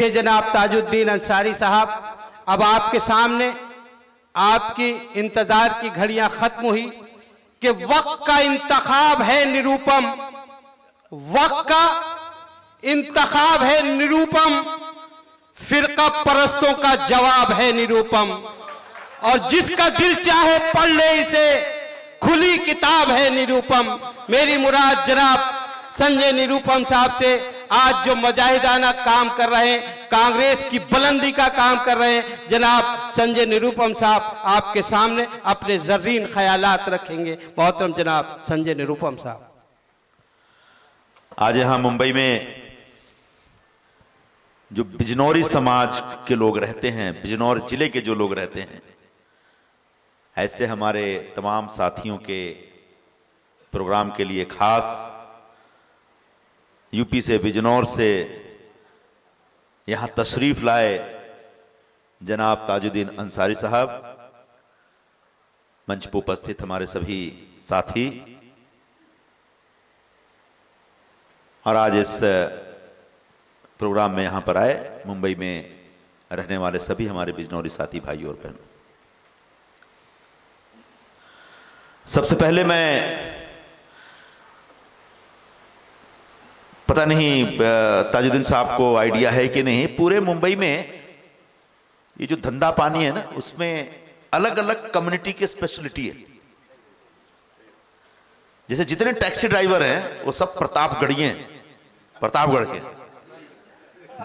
थे जनाब ताजुद्दीन अंसारी साहब, अब आपके सामने आपकी इंतजार की घड़ियां खत्म हुई कि वक्त का इंतखाब है निरूपम, वक्त का इंतखाब है निरूपम, फिरका परस्तों का जवाब है निरूपम, और जिसका दिल चाहे पढ़ ले इसे, खुली किताब है निरूपम। मेरी मुराद जनाब संजय निरूपम साहब से आज जो मुजाहिदाना काम कर रहे हैं, कांग्रेस की बुलंदी का काम कर रहे हैं, जनाब संजय निरूपम साहब आपके सामने अपने ज़र्रीन ख्यालात रखेंगे। मोहतरम जनाब संजय निरूपम साहब। आज यहाँ मुंबई में जो बिजनौरी समाज के लोग रहते हैं, बिजनौर जिले के जो लोग रहते हैं, ऐसे हमारे तमाम साथियों के प्रोग्राम के लिए खास यूपी से, बिजनौर से यहाँ तशरीफ लाए जनाब ताजुद्दीन अंसारी साहब, मंच पर उपस्थित हमारे सभी साथी, और आज इस प्रोग्राम में यहाँ पर आए मुंबई में रहने वाले सभी हमारे बिजनौरी साथी भाई और बहनों। सबसे पहले मैं, पता नहीं ताजुद्दीन साहब को आइडिया है कि नहीं, पूरे मुंबई में ये जो धंधा पानी है ना, उसमें अलग अलग कम्युनिटी की स्पेशलिटी है। जैसे जितने टैक्सी ड्राइवर हैं वो सब प्रतापगढ़िए हैं, प्रतापगढ़ के।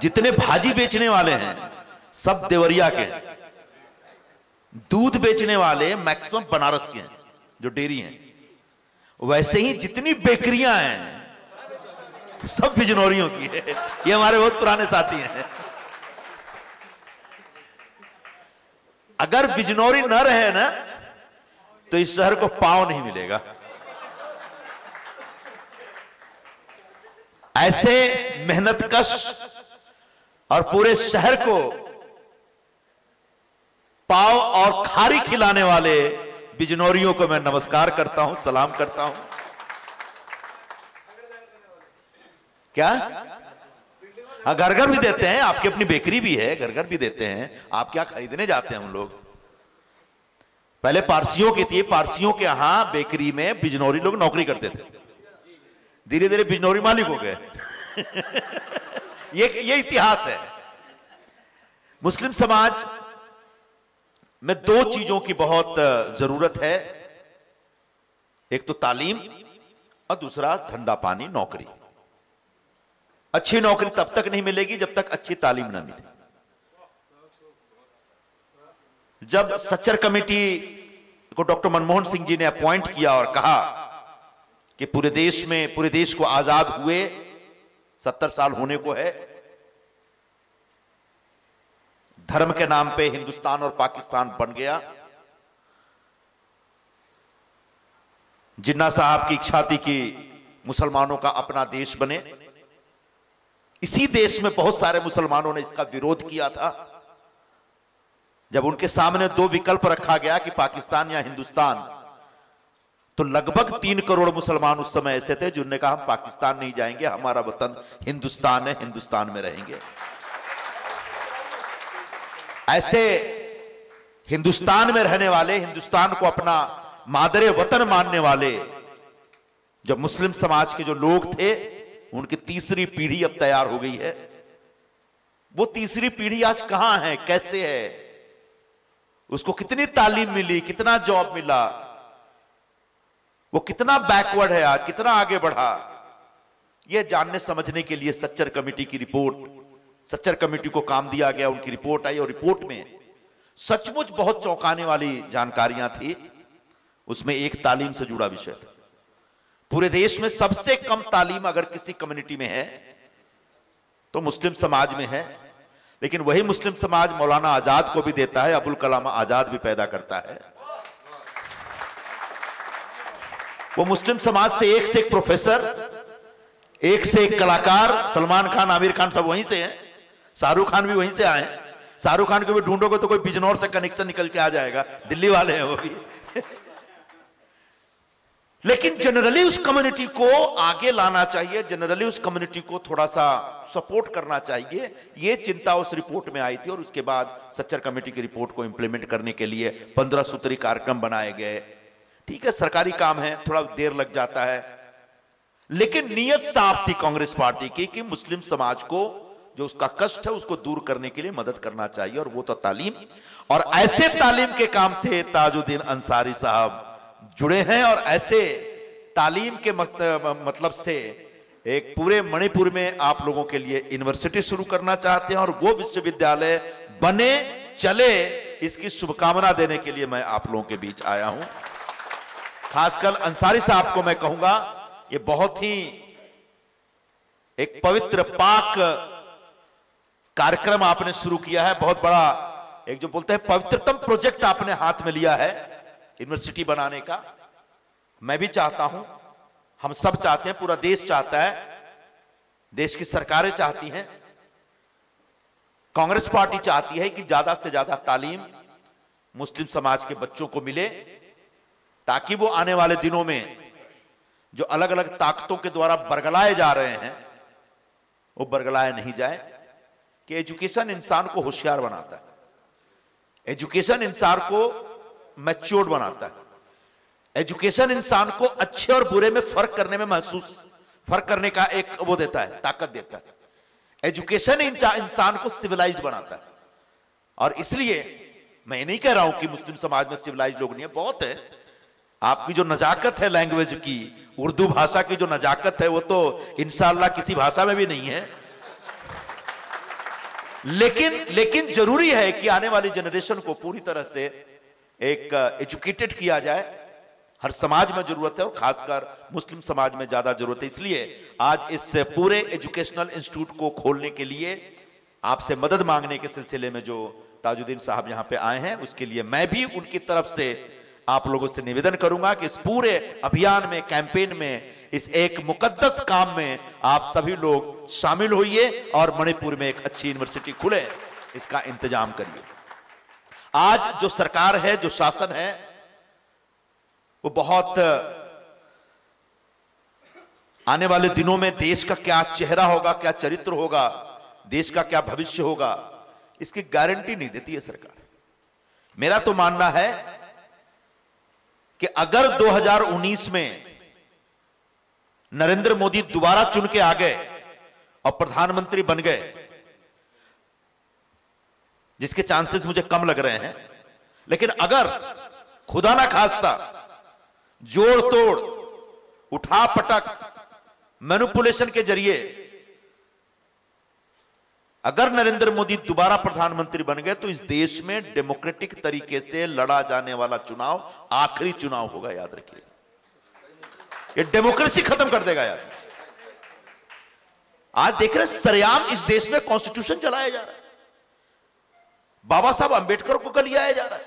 जितने भाजी बेचने वाले हैं सब देवरिया के। दूध बेचने वाले मैक्सिमम बनारस के हैं जो डेयरी हैं। वैसे ही जितनी बेकरियां हैं सब बिजनौरियों की है। ये हमारे बहुत पुराने साथी हैं। अगर बिजनौरी न रहे ना तो इस शहर को पांव नहीं मिलेगा। ऐसे मेहनतकश और पूरे शहर को पाव और खारी खिलाने वाले बिजनौरियों को मैं नमस्कार करता हूं, सलाम करता हूं। क्या? हाँ, घर घर भी देते हैं, आपकी अपनी बेकरी भी है, घर घर भी देते हैं। आप क्या खरीदने जाते हैं? हम लोग पहले पारसियों की थी, पारसियों के यहां बेकरी में बिजनौरी लोग नौकरी करते थे, धीरे धीरे बिजनौरी मालिक हो गए। ये इतिहास है। मुस्लिम समाज में दो चीजों की बहुत जरूरत है, एक तो तालीम और दूसरा धंधा पानी, नौकरी। अच्छी नौकरी तब तक नहीं मिलेगी जब तक अच्छी तालीम ना मिले। जब सच्चर कमेटी को डॉक्टर मनमोहन सिंह जी ने अपॉइंट किया और कहा कि पूरे देश को आजाद हुए 70 साल होने को है, धर्म के नाम पे हिंदुस्तान और पाकिस्तान बन गया। जिन्ना साहब की इच्छा थी कि मुसलमानों का अपना देश बने। इसी देश में बहुत सारे मुसलमानों ने इसका विरोध किया था। जब उनके सामने दो विकल्प रखा गया कि पाकिस्तान या हिंदुस्तान, तो लगभग 3 करोड़ मुसलमान उस समय ऐसे थे जिन्होंने कहा हम पाकिस्तान नहीं जाएंगे, हमारा वतन हिंदुस्तान है, हिंदुस्तान में रहेंगे। ऐसे हिंदुस्तान में रहने वाले, हिंदुस्तान को अपना मादरे वतन मानने वाले जो मुस्लिम समाज के जो लोग थे, उनकी तीसरी पीढ़ी अब तैयार हो गई है। वो तीसरी पीढ़ी आज कहां है, कैसे है, उसको कितनी तालीम मिली, कितना जॉब मिला, वो कितना बैकवर्ड है आज, कितना आगे बढ़ा, ये जानने समझने के लिए सच्चर कमेटी की रिपोर्ट, सच्चर कमेटी को काम दिया गया, उनकी रिपोर्ट आई और रिपोर्ट में सचमुच बहुत चौंकाने वाली जानकारियां थी। उसमें एक तालीम से जुड़ा विषय था। पूरे देश में सबसे कम तालीम अगर किसी कम्युनिटी में है तो मुस्लिम समाज में है, लेकिन वही मुस्लिम समाज मौलाना आजाद को भी देता है, अबुल कलाम आजाद भी पैदा करता है। वो मुस्लिम समाज से एक प्रोफेसर, एक से एक कलाकार, सलमान खान, आमिर खान सब वहीं से हैं, शाहरुख खान भी वहीं से आए। शाहरुख खान को भी ढूंढोगे तो कोई बिजनौर से कनेक्शन निकल के आ जाएगा, दिल्ली वाले हैं वो भी। लेकिन जनरली उस कम्युनिटी को आगे लाना चाहिए, जनरली उस कम्युनिटी को थोड़ा सा सपोर्ट करना चाहिए। यह चिंता उस रिपोर्ट में आई थी और उसके बाद सच्चर कमेटी की रिपोर्ट को इंप्लीमेंट करने के लिए 15 सूत्री कार्यक्रम बनाए गए। ठीक है, सरकारी काम है, थोड़ा देर लग जाता है, लेकिन नीयत साफ थी कांग्रेस पार्टी की कि मुस्लिम समाज को जो उसका कष्ट है उसको दूर करने के लिए मदद करना चाहिए, और वो तो तालीम। और ऐसे तालीम के काम से ताजुद्दीन अंसारी साहब जुड़े हैं, और ऐसे तालीम के मतलब से एक पूरे मणिपुर में आप लोगों के लिए यूनिवर्सिटी शुरू करना चाहते हैं, और वो विश्वविद्यालय बने चले, इसकी शुभकामना देने के लिए मैं आप लोगों के बीच आया हूं। खासकर अंसारी साहब को मैं कहूंगा, ये बहुत ही एक पवित्र पाक कार्यक्रम आपने शुरू किया है, बहुत बड़ा एक जो बोलते हैं पवित्रतम प्रोजेक्ट आपने हाथ में लिया है यूनिवर्सिटी बनाने का। मैं भी चाहता हूं, हम सब चाहते हैं, पूरा देश चाहता है, देश की सरकारें चाहती हैं, कांग्रेस पार्टी चाहती है कि ज्यादा से ज्यादा तालीम मुस्लिम समाज के बच्चों को मिले, ताकि वो आने वाले दिनों में जो अलग अलग ताकतों के द्वारा बरगलाए जा रहे हैं वो बरगलाए नहीं जाए। कि एजुकेशन इंसान को होशियार बनाता है, एजुकेशन इंसान को मैच्योर्ड बनाता है, एजुकेशन इंसान को अच्छे और बुरे में फर्क करने का एक वो देता है, ताकत देता है। एजुकेशन इंसान को सिविलाइज्ड बनाता है। और इसलिए मैं नहीं कह रहा हूं कि मुस्लिम समाज में सिविलाइज्ड लोग नहीं है, बहुत है। आपकी जो नजाकत है लैंग्वेज की, उर्दू भाषा की जो नजाकत है, वो तो इंशाअल्लाह किसी भाषा में भी नहीं है। लेकिन जरूरी है कि आने वाली जनरेशन को पूरी तरह से एक एजुकेटेड किया जाए। हर समाज में जरूरत है, और खासकर मुस्लिम समाज में ज्यादा जरूरत है। इसलिए आज इस पूरे एजुकेशनल इंस्टीट्यूट को खोलने के लिए आपसे मदद मांगने के सिलसिले में जो ताजुद्दीन साहब यहां पे आए हैं, उसके लिए मैं भी उनकी तरफ से आप लोगों से निवेदन करूंगा कि इस पूरे अभियान में, कैंपेन में, इस एक मुकद्दस काम में आप सभी लोग शामिल होइए और मणिपुर में एक अच्छी यूनिवर्सिटी खुले, इसका इंतजाम करिए। आज जो सरकार है, जो शासन है, वो बहुत आने वाले दिनों में देश का क्या चेहरा होगा, क्या चरित्र होगा, देश का क्या भविष्य होगा, इसकी गारंटी नहीं देती है सरकार। मेरा तो मानना है कि अगर 2019 में नरेंद्र मोदी दोबारा चुन के आ गए और प्रधानमंत्री बन गए, जिसके चांसेस मुझे कम लग रहे हैं, लेकिन अगर खुदा ना खास्ता जोड़ तोड़, उठा पटक, मैनिपुलेशन के जरिए अगर नरेंद्र मोदी दोबारा प्रधानमंत्री बन गए, तो इस देश में डेमोक्रेटिक तरीके से लड़ा जाने वाला चुनाव आखिरी चुनाव होगा, याद रखिए। ये डेमोक्रेसी खत्म कर देगा यार। आज देख रहे सरेआम इस देश में कॉन्स्टिट्यूशन चलाया जा रहा है, बाबा साहब अंबेडकर को कल लाया जा रहा है,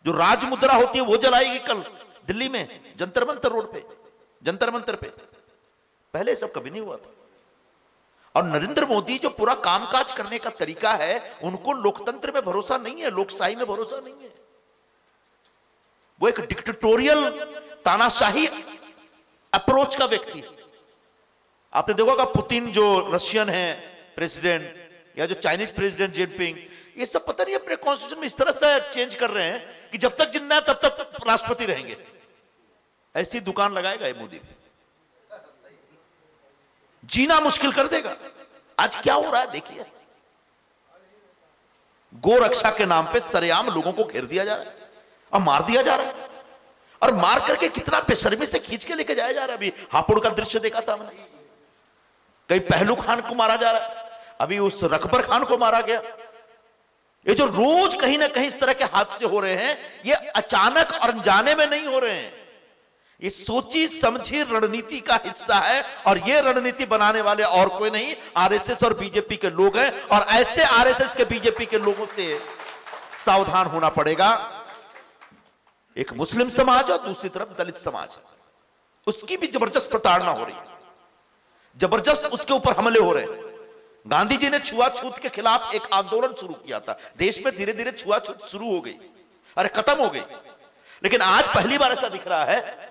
जो राज मुद्रा होती है वो जलाएगी कल दिल्ली में जंतर मंतर रोड पे, जंतर मंतर पे। पहले सब कभी नहीं हुआ था। और नरेंद्र मोदी जो पूरा कामकाज करने का तरीका है, उनको लोकतंत्र में भरोसा नहीं है, लोकशाही में भरोसा नहीं है। वो एक डिक्टेटोरियल तानाशाही अप्रोच का व्यक्ति। आपने देखा होगा पुतिन जो रशियन है प्रेसिडेंट, या जो चाइनीज प्रेसिडेंट जिनपिंग, ये सब पता नहीं अपने कॉन्स्टिट्यूशन में इस तरह से चेंज कर रहे हैं कि जब तक जिंदा है तब तक राष्ट्रपति रहेंगे। ऐसी दुकान लगाएगा ये मोदी, जीना मुश्किल कर देगा। आज क्या हो रहा है देखिए, गोरक्षा के नाम पे सरेआम लोगों को घेर दिया जा रहा है और मार दिया जा रहा है, और मार करके कितना बेशर्मी से खींच के लेके जाया जा रहा है। अभी हापुड़ का दृश्य देखा था हमने, कहीं पहलू खान को मारा जा रहा है, अभी उस रकबर खान को मारा गया। ये जो रोज कहीं ना कहीं इस तरह के हादसे हो रहे हैं, ये अचानक और अनजाने में नहीं हो रहे हैं, ये सोची समझी रणनीति का हिस्सा है। और ये रणनीति बनाने वाले और कोई नहीं, आरएसएस और बीजेपी के लोग हैं। और ऐसे आरएसएस के बीजेपी के लोगों से सावधान होना पड़ेगा। एक मुस्लिम समाज और दूसरी तरफ दलित समाज, उसकी भी जबरदस्त प्रताड़ना हो रही है, जबरदस्त उसके ऊपर हमले हो रहे हैं। गांधी जी ने छुआछूत के खिलाफ एक आंदोलन शुरू किया था, देश में धीरे धीरे छुआछूत शुरू हो गई, अरे खत्म हो गई। लेकिन आज पहली बार ऐसा दिख रहा है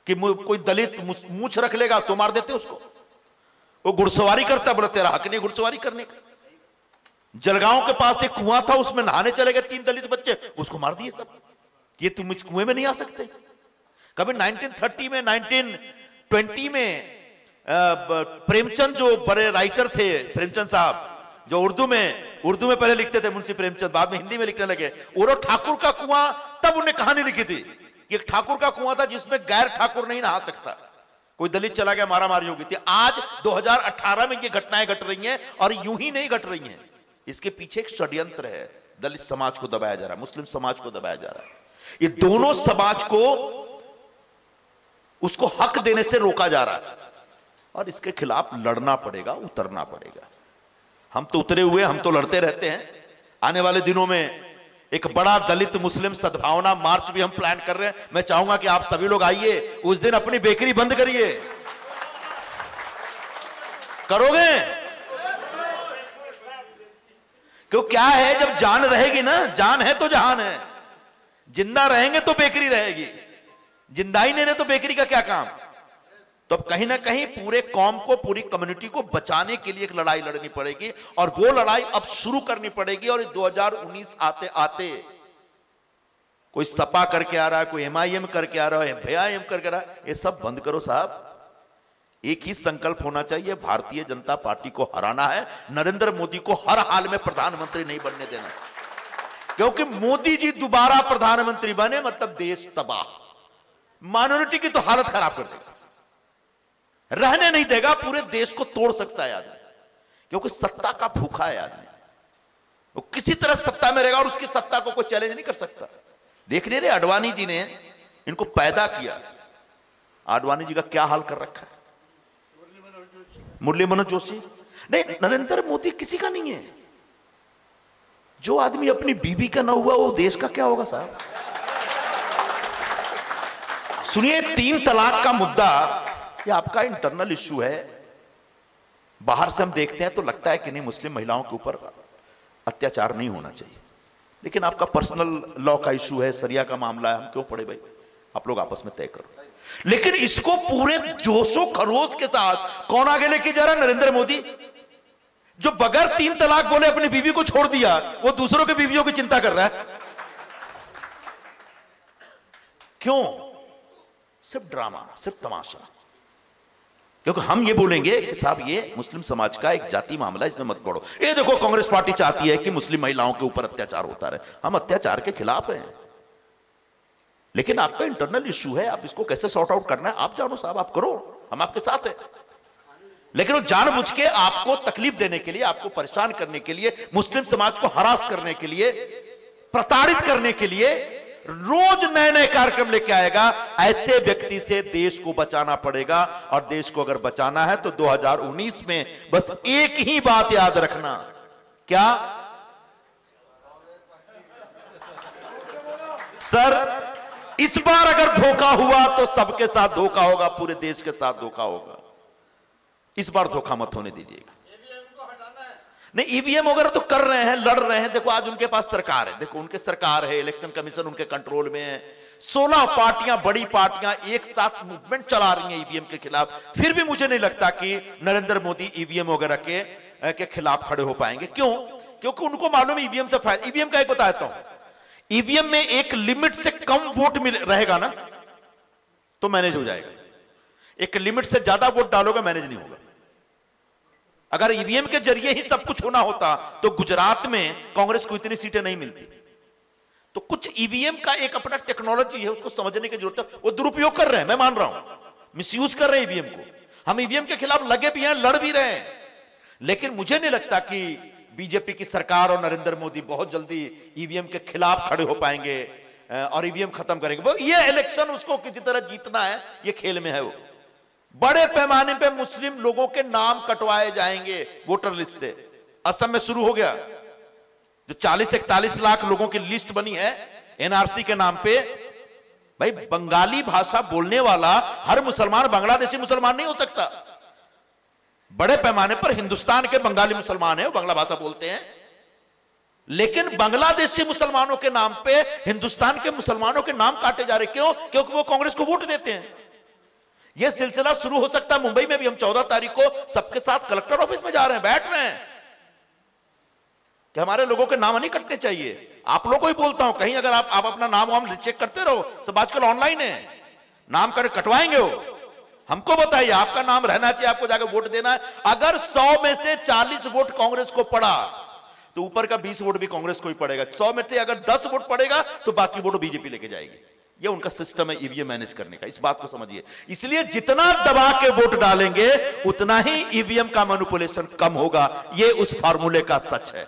कि कोई दलित मूछ रख लेगा तो मार देते उसको। वो घुड़सवारी करता, बोला तेरा हक नहीं घुड़सवारी करने का। जलगांव के पास एक कुआं था, उसमें नहाने चले गए 3 दलित बच्चे, उसको मार दिए सब, ये तुम इस कुएं में नहीं आ सकते। कभी 1930 में 1920 में प्रेमचंद जो बड़े राइटर थे, प्रेमचंद साहब जो उर्दू में पहले लिखते थे, मुंशी प्रेमचंद, बाद में हिंदी में लिखने लगे। और ठाकुर का कुआं, तब उन्हें कहानी लिखी थी कि एक ठाकुर का कुआं था जिसमें गैर ठाकुर नहीं नहा सकता, कोई दलित चला गया मारा मारी होगी थी। आज 2018 में ये घटनाएं घट रही हैं, और यूं ही नहीं घट रही हैं, इसके पीछे एक षड्यंत्र है। दलित समाज को दबाया जा रहा है, मुस्लिम समाज को दबाया जा रहा है, ये दोनों समाज को उसको हक देने से रोका जा रहा है, और इसके खिलाफ लड़ना पड़ेगा, उतरना पड़ेगा। हम तो उतरे हुए, हम तो लड़ते रहते हैं। आने वाले दिनों में एक बड़ा दलित मुस्लिम सद्भावना मार्च भी हम प्लान कर रहे हैं। मैं चाहूंगा कि आप सभी लोग आइए, उस दिन अपनी बेकरी बंद करिए। करोगे? क्यों, क्या है, जब जान रहेगी ना, जान है तो जहान है। जिंदा रहेंगे तो बेकरी रहेगी, जिंदा ही नहीं रहे तो बेकरी का क्या काम। तो अब कहीं ना कहीं पूरे कौम को, पूरी कम्युनिटी को बचाने के लिए एक लड़ाई लड़नी पड़ेगी, और वो लड़ाई अब शुरू करनी पड़ेगी। और 2019 आते आते कोई सपा करके आ रहा है, कोई MIM करके आ रहा है, VIM करके आ रहा है, ये सब बंद करो साहब। एक ही संकल्प होना चाहिए, भारतीय जनता पार्टी को हराना है। नरेंद्र मोदी को हर हाल में प्रधानमंत्री नहीं बनने देना, क्योंकि मोदी जी दोबारा प्रधानमंत्री बने मतलब देश तबाह, माइनॉरिटी की तो हालत खराब कर देगा, रहने नहीं देगा, पूरे देश को तोड़ सकता है आदमी, क्योंकि सत्ता का भूखा है आदमी। वो किसी तरह सत्ता में रहेगा और उसकी सत्ता को कोई चैलेंज नहीं कर सकता। देख नहीं रहे, आडवाणी जी ने इनको पैदा किया। आडवाणी जी का क्या हाल कर रखा है, मुरली मनोज जोशी। नहीं, नरेंद्र मोदी किसी का नहीं है। जो आदमी अपनी बीबी का ना हुआ, वो देश का क्या होगा साहब। सुनिए, 3 तलाक का मुद्दा ये आपका इंटरनल इश्यू है। बाहर से हम देखते हैं तो लगता है कि नहीं, मुस्लिम महिलाओं के ऊपर अत्याचार नहीं होना चाहिए, लेकिन आपका पर्सनल लॉ का इश्यू है, सरिया का मामला है, हम क्यों पड़े भाई, आप लोग आपस में तय करो। लेकिन इसको पूरे जोशो खरोश के साथ कौन आगे लेके जा रहा है? नरेंद्र मोदी, जो बगैर 3 तलाक बोले अपनी बीवी को छोड़ दिया, वो दूसरों की बीवियों की चिंता कर रहा है। क्यों? सिर्फ ड्रामा, सिर्फ तमाशा। क्योंकि हम ये बोलेंगे कि साहब ये मुस्लिम समाज का एक जाति मामला है, इसमें मत पड़ो। ये देखो, कांग्रेस पार्टी चाहती है कि मुस्लिम महिलाओं के ऊपर अत्याचार होता रहे। हम अत्याचार के खिलाफ हैं, लेकिन आपका इंटरनल इश्यू है, आप इसको कैसे सॉर्ट आउट करना है आप जानो साहब, आप करो, हम आपके साथ हैं। लेकिन वो जानबूझ के आपको तकलीफ देने के लिए, आपको परेशान करने के लिए, मुस्लिम समाज को हरास करने के लिए, प्रताड़ित करने के लिए रोज नए नए कार्यक्रम लेके आएगा। ऐसे व्यक्ति से देश को बचाना पड़ेगा, और देश को अगर बचाना है तो 2019 में बस एक ही बात याद रखना, क्या सर, इस बार अगर धोखा हुआ तो सबके साथ धोखा होगा, पूरे देश के साथ धोखा होगा। इस बार धोखा मत होने दीजिएगा। नहीं, ईवीएम वगैरह तो कर रहे हैं, लड़ रहे हैं। देखो आज उनके पास सरकार है, देखो उनके सरकार है, इलेक्शन कमीशन उनके कंट्रोल में है। 16 पार्टियां, बड़ी पार्टियां एक साथ मूवमेंट चला रही हैं ईवीएम के खिलाफ। फिर भी मुझे नहीं लगता कि नरेंद्र मोदी ईवीएम वगैरह के खिलाफ खड़े हो पाएंगे। क्यों? क्योंकि उनको मालूम है ईवीएम से फायदा। ईवीएम का एक बताता हूं, ईवीएम में एक लिमिट से कम वोट रहेगा ना तो मैनेज हो जाएगा, एक लिमिट से ज्यादा वोट डालोगे मैनेज नहीं होगा। अगर ईवीएम के जरिए ही सब कुछ होना होता तो गुजरात में कांग्रेस को इतनी सीटें नहीं मिलती। तो कुछ ईवीएम का एक अपना टेक्नोलॉजी है, उसको समझने की जरूरत है। वो दुरुपयोग कर रहे हैं, मैं मान रहा हूं, मिसयूज कर रहे हैं ईवीएम को। हम ईवीएम के खिलाफ लगे भी हैं, लड़ भी रहे हैं, लेकिन मुझे नहीं लगता कि बीजेपी की सरकार और नरेंद्र मोदी बहुत जल्दी ईवीएम के खिलाफ खड़े हो पाएंगे और ईवीएम खत्म करेंगे। ये इलेक्शन उसको किसी तरह जीतना है, ये खेल में है। वो बड़े पैमाने पे मुस्लिम लोगों के नाम कटवाए जाएंगे वोटर लिस्ट से। असम में शुरू हो गया, जो 40-41 लाख लोगों की लिस्ट बनी है एनआरसी के नाम पे। भाई, बंगाली भाषा बोलने वाला हर मुसलमान बांग्लादेशी मुसलमान नहीं हो सकता। बड़े पैमाने पर हिंदुस्तान के बंगाली मुसलमान है, वो बांग्ला भाषा बोलते हैं, लेकिन बांग्लादेशी मुसलमानों के नाम पे हिंदुस्तान के मुसलमानों के नाम काटे जा रहे। क्यों? क्योंकि वो कांग्रेस को वोट देते हैं। यह सिलसिला शुरू हो सकता है मुंबई में भी। हम 14 तारीख को सबके साथ कलेक्टर ऑफिस में जा रहे हैं, बैठ रहे हैं कि हमारे लोगों के नाम नहीं कटने चाहिए। आप लोगों को ही बोलता हूं, कहीं अगर आप अपना नाम वाम चेक करते रहो, सब आजकल ऑनलाइन है, नाम कर कटवाएंगे हो। हमको बताइए, आपका नाम रहना चाहिए, आपको जाकर वोट देना है। अगर 100 में से 40 वोट कांग्रेस को पड़ा तो ऊपर का 20 वोट भी कांग्रेस को ही पड़ेगा। 100 में से अगर 10 वोट पड़ेगा तो बाकी वोट बीजेपी लेके जाएगी। ये उनका सिस्टम है ईवीएम मैनेज करने का, इस बात को समझिए। इसलिए जितना दबा के वोट डालेंगे उतना ही ईवीएम का मैनिपुलेशन कम होगा। ये उस फार्मूले का सच है।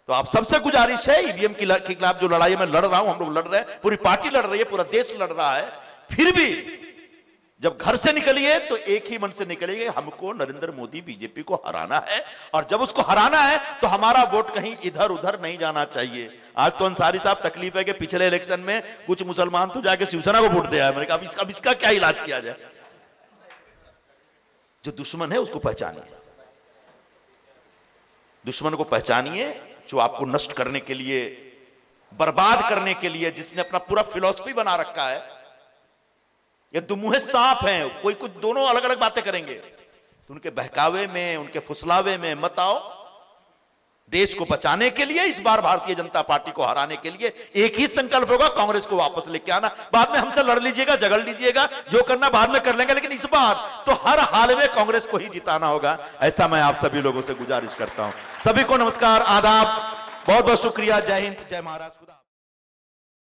तो आप सबसे गुजारिश है, ईवीएम के खिलाफ जो लड़ाई मैं लड़ रहा हूं, हम लोग लड़ रहे हैं, पूरी पार्टी लड़ रही है, पूरा देश लड़ रहा है, फिर भी जब घर से निकलिए तो एक ही मन से निकलिए, हमको नरेंद्र मोदी बीजेपी को हराना है। और जब उसको हराना है तो हमारा वोट कहीं इधर उधर नहीं जाना चाहिए। आज तो अंसारी साहब तकलीफ है कि पिछले इलेक्शन में कुछ मुसलमान तो जाके शिवसेना को वोट दिया है। मैंने कहा अब इसका क्या इलाज किया जाए? जो दुश्मन है उसको पहचानिए, दुश्मन को पहचानिए, जो आपको नष्ट करने के लिए, बर्बाद करने के लिए, जिसने अपना पूरा फिलॉसफी बना रखा है। ये दुमुहे सांप हैं, कोई कुछ दोनों अलग अलग बातें करेंगे, तो उनके बहकावे में, उनके फुसलावे में मत आओ। देश को बचाने के लिए, इस बार भारतीय जनता पार्टी को हराने के लिए एक ही संकल्प होगा, कांग्रेस को वापस लेके आना। बाद में हमसे लड़ लीजिएगा, झगड़ लीजिएगा, जो करना बाद में कर लेंगे, लेकिन इस बार तो हर हाल में कांग्रेस को ही जिताना होगा। ऐसा मैं आप सभी लोगों से गुजारिश करता हूं। सभी को नमस्कार, आदाब, बहुत बहुत शुक्रिया। जय हिंद, जय महाराष्ट्र।